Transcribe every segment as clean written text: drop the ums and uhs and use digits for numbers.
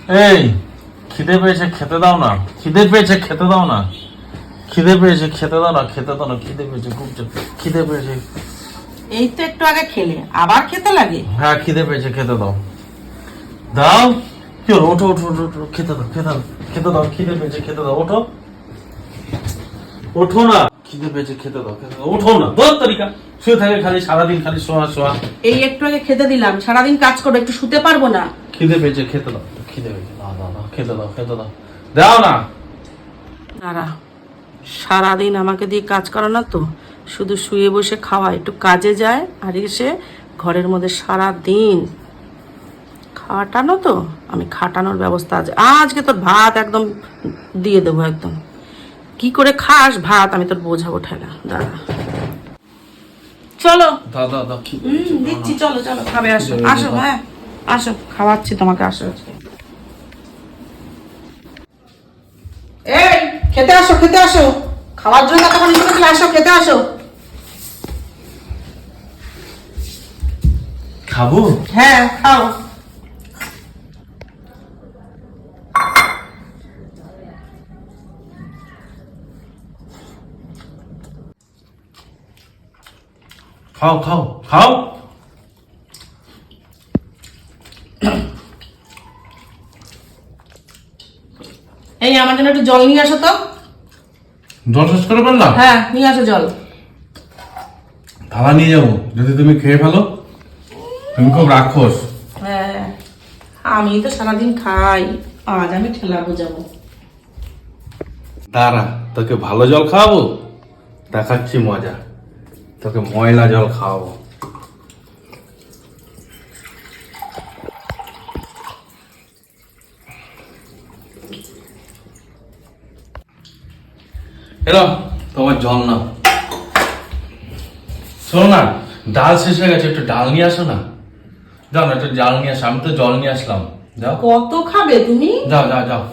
এই খিদে পেয়েছে খেতে দাও না, খিদে পেয়েছে খেতে দাও না, খিদে পেয়েছে খেতে দাও না, খেতে দাও না, খিদে পেয়েছে খুব খিদে পেয়েছে। এই তো একটু আগে খেলে আবার খেতে লাগে? হ্যাঁ খিদে পেয়েছে খেতে দাও, দাও। কি হলো? ওঠো ওঠো ওঠো ওঠো, খেতে দাও খেতে দাও খেতে দাও, খিদে পেয়েছে খেতে দাও, ওঠো ওঠো না, খিদে পেয়েছে খেতে দাও খেতে দাও, ওঠো না। দশ তারিখা শুয়ে থাকে খালি সারাদিন, খালি শোয়া শোয়া। এই একটু আগে খেতে দিলাম, সারাদিন কাজ করবো, একটু শুতে পারবো না? খিদে পেয়েছে খেতে দাও, খিদে পেয়েছে, দাও দাও দাও, খেতে দাও খেতে দাও, দাও না। দাঁড়া, সারাদিন আমাকে দিয়ে কাজ করে না তো, শুধু শুয়ে বসে খাওয়া, একটু কাজে যায় আর এসে ঘরের মধ্যে সারা দিন খাটানো। তো আমি খাটানোর ব্যবস্থা আছে, আজকে তোর ভাত একদম দিয়ে দেবো, একদম কি করে খাস ভাত আমি তোর বোঝাবো ঠেলা। দাঁড়া, চলো দাও দাও দাও, খিদে পেয়েছে, দাও না। দিচ্ছি, চলো চলো খাবে, আসো আসো, হ্যাঁ আসো, খাওয়াচ্ছি তোমাকে, আসো। এই খেতে আসো, খেতে আসো, খাওয়ার জন্য তখন আসো, খেতে আসো। খাবো? হ্যাঁ খাও। খাও খাও খাও। এই আমার জন্য একটু জল নিয়ে আসো তো। জল শেষ করে ফেললাম? হ্যাঁ নিয়ে আসো জল। থালা নিয়ে যাবো যদি তুমি খেয়ে ফেলো, তুমি খুব রাক্ষস। হ্যাঁ আমি তো সারাদিন খাই, আজ আমি ঠেলা বোঝাবো। দাঁড়া, তোকে ভালো জল খাওয়াবো, দেখাচ্ছি মজা, তোকে ময়লা জল খাওয়াবো। এলো তোমার জল না। শোনো না, ডাল শেষ হয়ে গেছে, একটু ডাল নিয়ে আসো না। যাও না, একটু ডাল নিয়ে আসো, আমি তো জল নিয়ে আসলাম। যাও কত খাবে তুমি? যাও যাও যাও।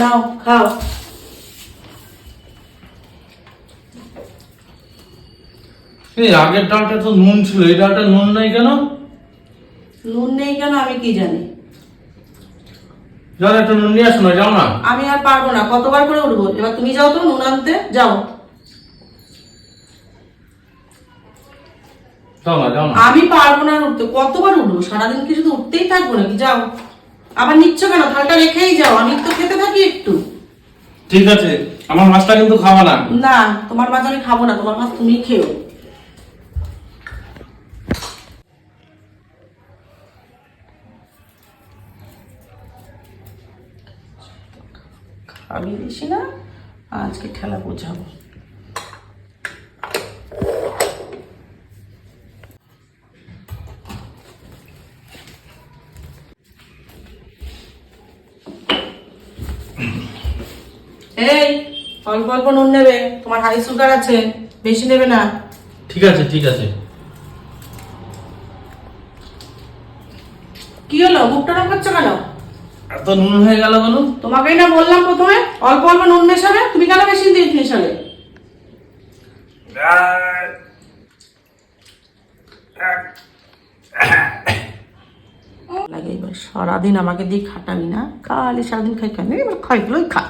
নাও খাও। এই আগের ডালটা তো নুন ছিল, এই ডালটা নুন নাই কেন? নুন নেই কেন আমি কি জানি। যাও একটু নুন নিয়ে আসো না, যাও না। আমি আর পারবো না, কতবার করে উঠবো, এবার তুমি যাও তো নুন আনতে যাও। যাও না যাও না। আমি পারবো না আর উঠতে, কতবার উঠবো, সারাদিন কি শুধু উঠতেই থাকবো নাকি? যাও। আবার নিচ্ছ কেন? থালটা রেখেই যাও, আমি তো খেতে থাকি একটু। ঠিক আছে, আমার মাছটা কিন্তু খাওয়া না। না তোমার মাছ আমি খাবো না, তোমার মাছ তুমি খেও। খাবি বেশি না, আজকে খেলা বোঝাবো। এই অল্প অল্প নুন নেবে, তোমার হাই সুগার আছে, বেশি নেবে না। ঠিক আছে ঠিক আছে। কি হলো, মুখটা না করছো কেন? এত নুন হয়ে গেল কেন? তোমাকেই না বললাম প্রথমে অল্প অল্প নুন মেশাবে, তুমি কেন বেশি দিয়ে মেশালে? লাগে এবার সারাদিন আমাকে দিয়ে খাটাবি না, খালি সারাদিন খাই খাই, এবার খাইগুলোই খা।